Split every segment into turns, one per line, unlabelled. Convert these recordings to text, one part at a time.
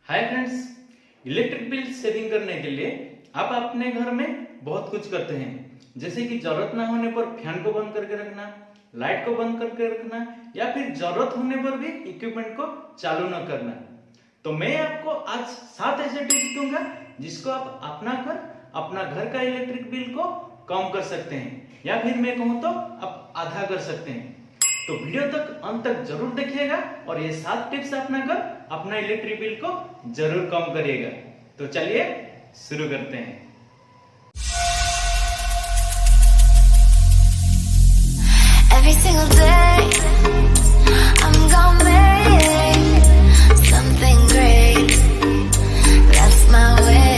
Hi friends, electric bill saving करने के लिए आप अपने घर में बहुत कुछ करते हैं, जैसे कि जरूरत ना होने पर फैन को बंद करके रखना, लाइट को बंद करके रखना या फिर जरूरत होने पर भी इक्विपमेंट को चालू न करना। तो मैं आपको आज 7 ऐसे टिप्स दूंगा जिसको आप अपना घर का इलेक्ट्रिक बिल को कम कर सकते हैं या फिर मैं कहूँ तो आप आधा कर सकते हैं। तो वीडियो तक अंत तक जरूर देखिएगा और ये 7 टिप्स अपनाकर अपना इलेक्ट्रिक बिल को जरूर कम करिएगा। तो चलिए शुरू करते हैं।
Every single day I'm gonna make something great. That's my way.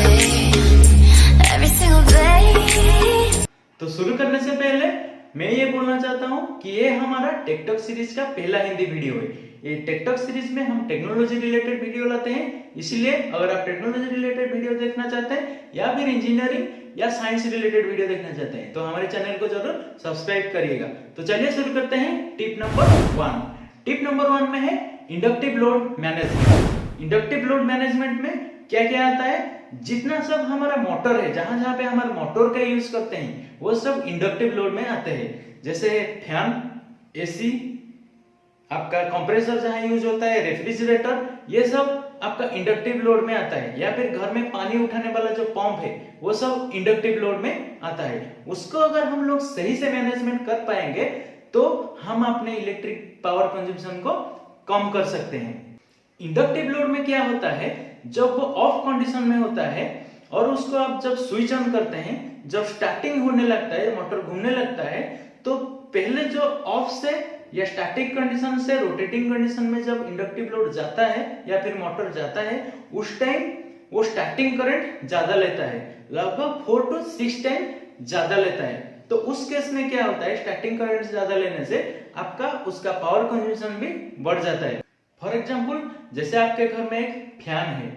Every single day.
तो शुरू करने से पहले मैं ये बोलना चाहता हूँ कि ये हमारा टेकटॉक सीरीज का पहला हिंदी वीडियो है। ये टेकटॉक सीरीज में हम टेक्नोलॉजी रिलेटेड वीडियो लाते हैं, इसलिए अगर आप टेक्नोलॉजी रिलेटेड वीडियो देखना चाहते हैं या फिर इंजीनियरिंग या साइंस रिलेटेड वीडियो देखना चाहते हैं तो हमारे चैनल को जरूर सब्सक्राइब करिएगा। तो चलिए शुरू करते हैं। Tip number 1। टिप नंबर 1 में है inductive load management. Inductive load management में क्या क्या आता है? जितना सब हमारा मोटर है, जहां जहां पे हमारे मोटर का यूज करते हैं वो सब इंडक्टिव लोड में आते हैं, जैसे फैन, एसी, आपका कंप्रेसर जहां यूज होता है, रेफ्रिजरेटर, ये सब आपका इंडक्टिव लोड में आता है। या फिर घर में पानी उठाने वाला जो पंप है वो सब इंडक्टिव लोड में आता है। उसको अगर हम लोग सही से मैनेजमेंट कर पाएंगे तो हम अपने इलेक्ट्रिक पावर कंजम्पशन को कम कर सकते हैं। इंडक्टिव लोड में क्या होता है, जब वो ऑफ कंडीशन में होता है और उसको आप जब स्विच ऑन करते हैं, जब स्टार्टिंग होने लगता है, मोटर घूमने लगता है, तो पहले जो ऑफ से या स्टैटिक कंडीशन से रोटेटिंग कंडीशन में जब इंडक्टिव लोड जाता है या फिर मोटर जाता है, उस टाइम वो स्टार्टिंग करंट ज्यादा लेता है, लगभग 4 to 6 टाइम ज्यादा लेता है। तो उस केस में क्या होता है, स्टार्टिंग करंट ज्यादा लेने से आपका उसका पावर कंजम्पशन भी बढ़ जाता है। फॉर एग्जाम्पल, जैसे आपके घर में एक फैन है,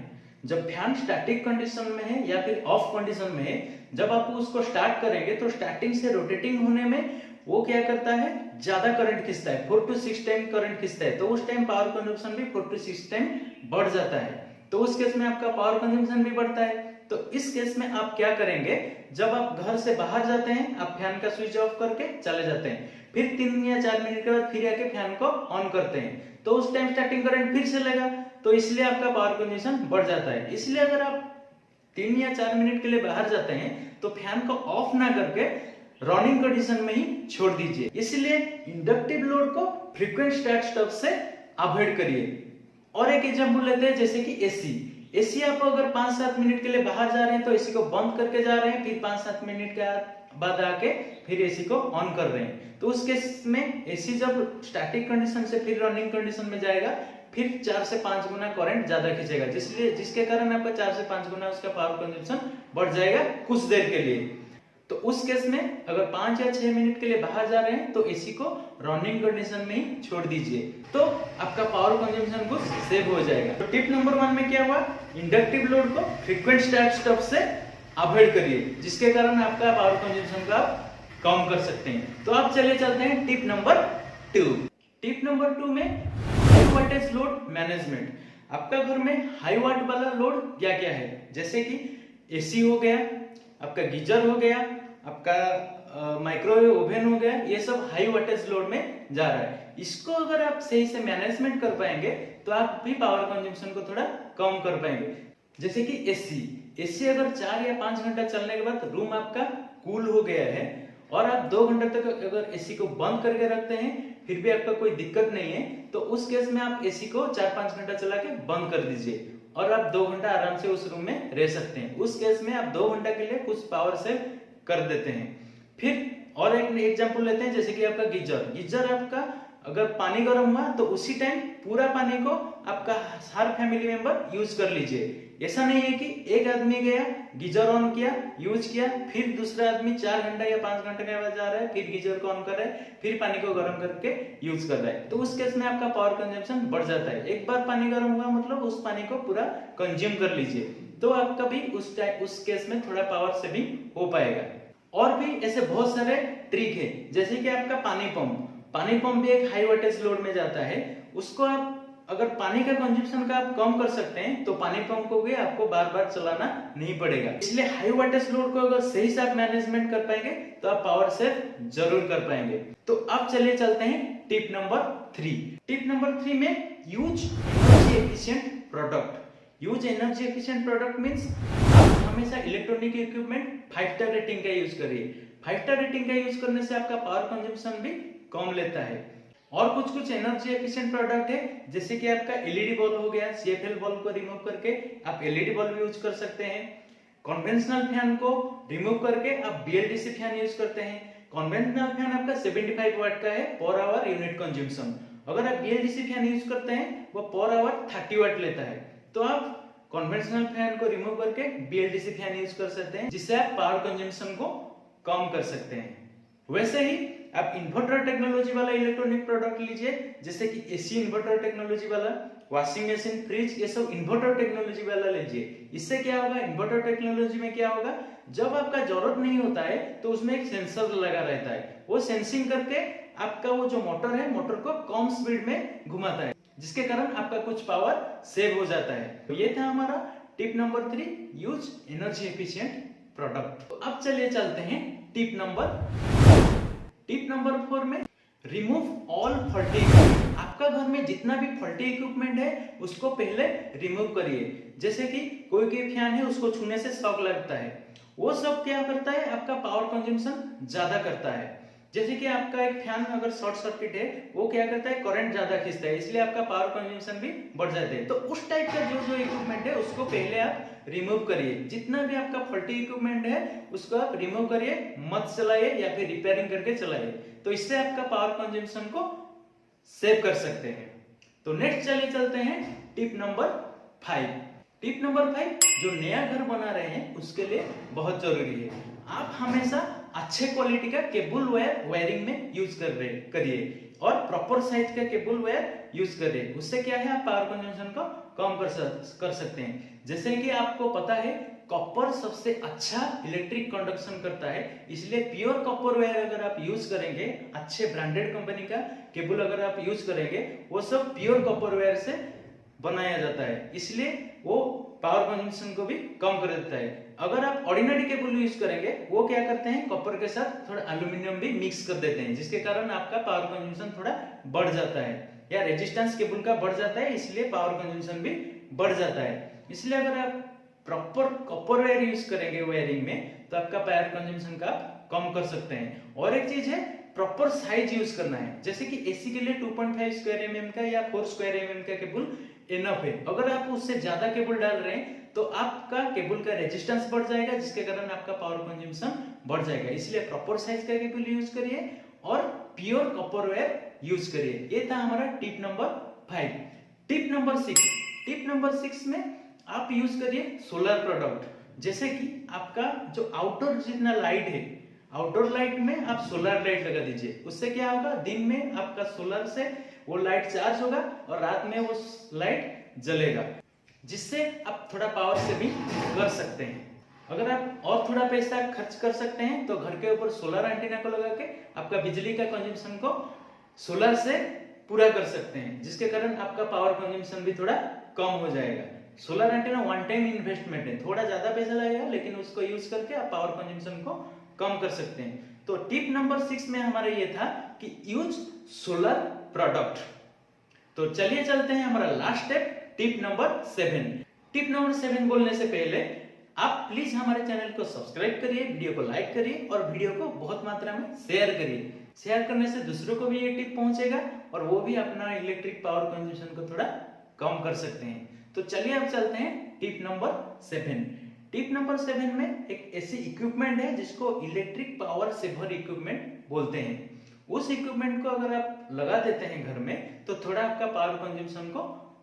जब फैन स्टैटिक कंडीशन में है या फिर ऑफ कंडीशन में है, जब आप उसको स्टार्ट करेंगे तो स्टार्टिंग से रोटेटिंग होने में वो क्या करता है, ज्यादा करंट खींचता है, 4 to 6 टाइम करंट खींचता है। तो उस टाइम पावर कंजम्पशन भी 4 to 6 टाइम बढ़ जाता है। तो उस केस में आपका पावर कंजम्पशन भी बढ़ता है। तो इस केस में आप क्या करेंगे, जब आप घर से बाहर जाते हैं, आप फैन का स्विच ऑफ करके चले जाते हैं, फिर 3 या 4 मिनट के बाद फिर आके फैन को ऑन करते हैं, तो उस टाइम स्टार्टिंग करंट फिर से लेगा, तो इसलिए आपका पावर कंजम्पशन बढ़ जाता है। इसलिए अगर आप 3 या 4 मिनट के लिए बाहर जाते हैं तो फैन को ऑफ ना करके रनिंग कंडीशन में ही छोड़ दीजिए। इसलिए इंडक्टिव लोड को फ्रीक्वेंट स्टार्ट स्टॉप से अवॉइड करिए। और एक एग्जांपल लेते हैं, जैसे कि एसी आप अगर 5-7 मिनट के लिए बाहर जा रहे हैं तो एसी को बंद करके जा रहे हैं, फिर 5-7 मिनट के बाद आके फिर एसी को ऑन कर रहे हैं, तो उस केस में एसी जब स्टैटिक कंडीशन से फिर रनिंग कंडीशन में जाएगा, फिर 4 से 5 गुना करंट ज्यादा खींचेगा, जिसके कारण आपका 4 से 5 गुना उसका पावर कंजम्पशन बढ़ जाएगा कुछ देर के लिए। तो उस केस में अगर 5 या 6 मिनट के लिए बाहर जा रहे हैं तो एसी को रनिंग कंडीशन में ही छोड़ दीजिए, तो आपका पावर कंजम्पशन कुछ सेव हो जाएगा। तो टिप नंबर 1 में क्या हुआ, इंडक्टिव लोड को फ्रीक्वेंट स्टार्ट स्टॉप से अवॉइड करिए, जिसके कारण आपका पावर कंजम्पशन को आप कम कर सकते हैं। तो आप चले चलते हैं टिप नंबर 2। टिप नंबर 2 में हाई वोल्टेज लोड मैनेजमेंट। आपका घर में हाई वाट वाला लोड क्या क्या है, जैसे कि एसी हो गया, आपका गीजर हो गया, आपका माइक्रोवेव ओवन हो गया, ये सब हाई वोल्टेज लोड में जा रहा है। इसको अगर आप सही से मैनेजमेंट कर पाएंगे तो आप भी पावर कंजम्पशन को थोड़ा कम कर पाएंगे। जैसे कि एसी अगर 4 या 5 घंटा चलने के बाद रूम आपका कूल हो गया है और आप 2 घंटे तक अगर एसी को बंद करके रखते हैं फिर भी आपका कोई दिक्कत नहीं है, तो उस केस में आप एसी को 4-5 घंटा चला के बंद कर दीजिए और आप 2 घंटा आराम से उस रूम में रह सकते हैं। उस केस में आप 2 घंटा के लिए कुछ पावर सेव कर देते हैं। फिर और एक एग्जांपल लेते हैं, जैसे कि आपका गीजर आपका अगर पानी गर्म हुआ तो उसी टाइम पूरा पानी को आपका हर फैमिली मेंबर यूज कर लीजिए। ऐसा नहीं है कि एक आदमी गया, गीजर ऑन किया, यूज किया, फिर दूसरा आदमी 4 घंटा या 5 घंटे के बाद जा रहा है, फिर गीजर को ऑन कर रहा है, फिर पानी को गर्म करके यूज कर रहा है, तो उस केस में आपका पावर कंजम्पशन बढ़ जाता है। एक बार पानी गर्म हुआ मतलब उस पानी को पूरा कंज्यूम कर लीजिए, तो आपका भी उस केस में थोड़ा पावर सेविंग हो पाएगा। और भी ऐसे बहुत सारे ट्रिक है, जैसे कि आपका पानी पंप भी एक हाई वोल्टेज लोड में जाता है, उसको आप अगर पानी का कंजम्पशन का आप कम कर सकते हैं तो पानी पंप को भी आपको बार बार चलाना नहीं पड़ेगा। इसलिए हाई वोल्टेज लोड को अगर सही से आप मैनेजमेंट कर पाएंगे तो आप पावर सेव जरूर कर पाएंगे। तो अब चलिए चलते हैं टिप नंबर 3। टिप नंबर 3 में use energy efficient product. Use energy efficient product means आप हमेशा इलेक्ट्रॉनिक इक्विपमेंट 5 स्टार रेटिंग का यूज करिए। 5 स्टार रेटिंग का यूज करने से आपका पावर कंजम्पशन भी कम लेता है। और कुछ एनर्जी एफिशिएंट प्रोडक्ट है, जैसे कि आपका एलईडी बल्ब हो गया। सीएफएल बल्ब को रिमूव करके आप एलईडी बल्ब यूज कर सकते हैं। कन्वेंशनल फैन को रिमूव करके आप बीएलडीसी फैन यूज करते हैं। कन्वेंशनल फैन आपका 75 वाट का है पर आवर यूनिट कंजम्पशन। अगर आप बीएलडीसी फैन यूज करते हैं वो पर आवर 30 वाट लेता है। तो आप कन्वेंशनल फैन को रिमूव करके बीएलडीसी फैन यूज कर सकते हैं, जिससे आप पावर कंजम्पशन को कम कर सकते हैं। वैसे ही आप इन्वर्टर टेक्नोलॉजी वाला इलेक्ट्रॉनिक प्रोडक्ट लीजिए, जैसे कि एसी इन्वर्टर टेक्नोलॉजी वाला, वॉशिंग मशीन, फ्रिज, ये सब इन्वर्टर टेक्नोलॉजी वाला लीजिए। इससे क्या होगा, इन्वर्टर टेक्नोलॉजी में क्या होगा, जब आपका जरूरत नहीं होता है तो उसमें एक सेंसर लगा रहता है। वो सेंसिंग करके आपका वो जो मोटर है, मोटर को कम स्पीड में घुमाता है, जिसके कारण आपका कुछ पावर सेव हो जाता है। तो ये था हमारा tip number 3, use energy efficient product. तो अब चलिए चलते हैं टिप नंबर 4 में, रिमूव ऑल फॉल्टी इक्विपमेंट। आपका घर में जितना भी फॉल्टी इक्विपमेंट है उसको पहले रिमूव करिए। जैसे कि कोई फैन है, उसको छूने से शॉक लगता है, वो सब क्या करता है, आपका पावर कंजम्पशन ज्यादा करता है। जैसे कि आपका एक फैन अगर शॉर्ट सर्किट है, वो क्या करता है, करंट ज्यादा खींचता है, इसलिए आपका पावर कंजम्पशन भी बढ़ जाता है। तो उस टाइप का जो इक्विपमेंट है उसको पहले आप रिमूव करिए। जितना भी आपका फॉल्टी इक्विपमेंट है उसको आप रिमूव करिए, मत चलाइए या फिर रिपेयरिंग करके चलाइए। तो इससे आपका पावर कंजम्पशन को सेव कर सकते हैं। तो नेक्स्ट चलिए चलते हैं टिप नंबर 5। टिप नंबर 5 जो नया घर बना रहे हैं उसके लिए बहुत जरूरी है। आप हमेशा अच्छे क्वालिटी का केबल वायरिंग में यूज करिए और प्रॉपर साइज का केबल वायर यूज करिए। उससे क्या है, आप पावर कंजम्पशन को कम कर सकते हैं। जैसे कि आपको पता है कॉपर सबसे अच्छा इलेक्ट्रिक कंडक्शन करता है, इसलिए प्योर कॉपर वायर अगर आप यूज करेंगे, अच्छे ब्रांडेड कंपनी का केबल अगर आप यूज करेंगे, वो सब प्योर कॉपर वायर से बनाया जाता है, इसलिए वो पावर कंजम्पशन को भी कम कर देता है। अगर आप ऑर्डिनरी केबल यूज करेंगे, वो क्या करते हैं, कॉपर के साथ थोड़ा एल्यूमिनियम भी मिक्स कर देते हैं, जिसके कारण आपका पावर कंजम्पशन थोड़ा बढ़ जाता है, या रेजिस्टेंस केबल का बढ़ जाता है, इसलिए पावर कंजम्पशन भी बढ़ जाता है। इसलिए अगर आप प्रॉपर कॉपर वायर यूज करेंगे वायरिंग में, तो आपका पावर कंजम्पशन का कम कर सकते हैं। और एक चीज है, प्रॉपर साइज यूज करना है। जैसे कि एसी के लिए 2.5 स्क्वायर एमएम का या 4 स्क्वायर एमएम का केबल इनफ है। अगर आप उससे ज्यादा केबल डाल रहे हैं तो आपका केबल का रेजिस्टेंस बढ़ जाएगा, जिसके कारण आपका पावर कंजम्पशन बढ़ जाएगा। इसलिए प्रॉपर साइज का केबल यूज करिए और प्योर कॉपर वायर यूज करिए। ये था हमारा tip number 5। Tip number 6। Tip number 6 में आप यूज करिए सोलर प्रोडक्ट। जैसे कि आपका जो आउटडोर जितना लाइट है, आउटडोर लाइट में आप सोलर लाइट लगा दीजिए। उससे क्या होगा, दिन में आपका सोलर से वो लाइट चार्ज होगा और रात में वो लाइट जलेगा, जिससे आप थोड़ा पावर सेविंग कर सकते हैं। अगर आप और थोड़ा पैसा खर्च कर सकते हैं तो घर के ऊपर सोलर एंटीना को लगा के आपका बिजली का कंजम्पशन को सोलर से पूरा कर सकते हैं, जिसके कारण आपका पावर कंजम्पशन भी थोड़ा कम हो जाएगा। Solar antenna one time investment है, थोड़ा ज्यादा पैसा लगेगा, लेकिन उसको यूज करके आप पावर कंजम्पशन को कम कर सकते हैं। तो टिप नंबर 6 में हमारा ये था कि यूज सोलर प्रोडक्ट। तो चलिए चलते हैं हमारा last step, tip number 7। Tip number 7 बोलने से पहले आप प्लीज हमारे चैनल को सब्सक्राइब करिए, वीडियो को लाइक करिए और वीडियो को बहुत मात्रा में शेयर करिए। शेयर करने से दूसरों को भी ये टिप पहुंचेगा और वो भी अपना इलेक्ट्रिक पावर कंजम्पशन को थोड़ा कम कर सकते हैं। तो चलिए अब चलते हैं टिप नंबर 7। टिप नंबर 7 में एक ऐसी इक्विपमेंट है जिसको इलेक्ट्रिक पावर सेवर इक्विपमेंट बोलते हैं। उस इक्विपमेंट को अगर आप लगा देते हैं घर में तो थोड़ा आपका पावर कंजम्पशन को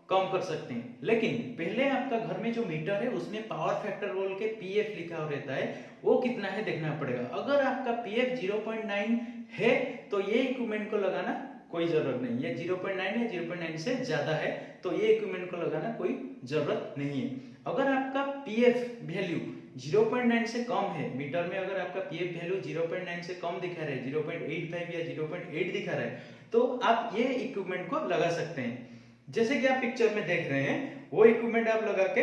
कम कर सकते हैं। लेकिन पहले आपका घर में जो मीटर है उसमें पावर फैक्टर बोल के पीएफ लिखा हो रहता है, वो कितना है देखना पड़ेगा। अगर आपका पीएफ 0.9 है तो ये इक्विपमेंट को लगाना कोई जरूरत नहीं है। 0.9 या 0.9 से ज्यादा है तो ये इक्विपमेंट को लगाना कोई जरूरत नहीं है। अगर आपका पीएफ वैल्यू 0.9 से कम है, मीटर में अगर आपका पीएफ वैल्यू 0.9 से कम दिखा रहा है, 0.85 या 0.8 दिखा रहा है, तो आप ये इक्विपमेंट को लगा सकते हैं। जैसे कि आप पिक्चर में देख रहे हैं, वो इक्विपमेंट आप लगा के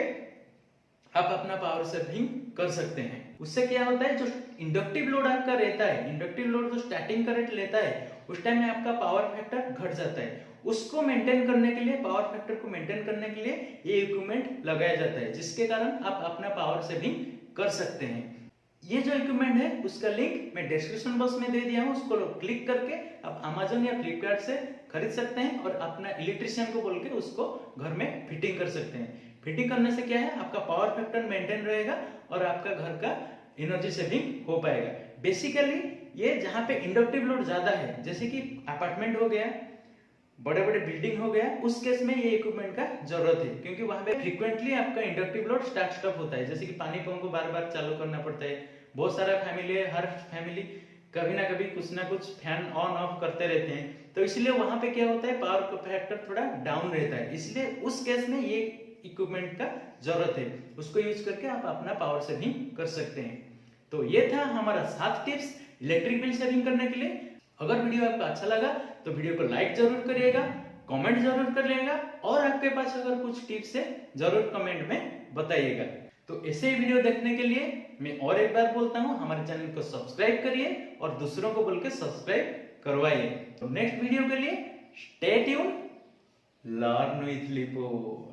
आप अपना पावर सेविंग कर सकते हैं। उससे क्या होता है, जो इंडक्टिव लोड आपका रहता है, इंडक्टिव लोड जो स्टार्टिंग करंट लेता है, उस टाइम में आपका पावर फैक्टर घट जाता है। उसको मेंटेन करने के लिए, पावर फैक्टर को मेंटेन करने के लिए ये इक्विपमेंट लगाया जाता है, जिसके कारण आप अपना पावर सेविंग कर सकते हैं। ये जो इक्विपमेंट है उसका लिंक मैं डिस्क्रिप्शन बॉक्स में दे दिया हूँ, उसको क्लिक करके आप अमेजन या फ्लिपकार्ट से खरीद सकते हैं और अपना इलेक्ट्रिशियन को बोल के उसको घर में फिटिंग कर सकते हैं। फिटिंग करने से क्या है, आपका पावर फैक्टर मेंटेन रहेगा और आपका घर का एनर्जी सेविंग हो पाएगा। बेसिकली ये जहाँ पे इंडक्टिव लोड ज्यादा है, जैसे कि अपार्टमेंट हो गया, बड़े बड़े बिल्डिंग हो गया, उस केस में ये इक्विपमेंट का जरूरत है, क्योंकि वहां पे फ्रीक्वेंटली आपका इंडक्टिव लोड स्टार्ट स्टॉप होता है। जैसे कि पानी पंप को बार बार चालू करना पड़ता है, बहुत सारा फैमिली है, हर फैमिली कभी ना कभी कुछ ना कुछ फैन ऑन ऑफ करते रहते हैं, तो इसलिए वहां पे क्या होता है, पावर फैक्टर थोड़ा डाउन रहता है। इसलिए उस केस में ये इक्विपमेंट का जरूरत है, उसको यूज करके आप अपना पावर सेविंग कर सकते हैं। तो ये था हमारा 7 टिप्स इलेक्ट्रिक बिल सेविंग करने के लिए। अगर वीडियो आपको अच्छा लगा तो वीडियो को लाइक जरूर करिएगा, कमेंट जरूर करिएगा, और आपके पास अगर कुछ टिप्स है जरूर कमेंट में बताइएगा। तो ऐसे ही वीडियो देखने के लिए मैं और एक बार बोलता हूँ, हमारे चैनल को सब्सक्राइब करिए और दूसरों को बोल के सब्सक्राइब करवाइए। तो नेक्स्ट वीडियो के लिए stay tune, learn with lipo.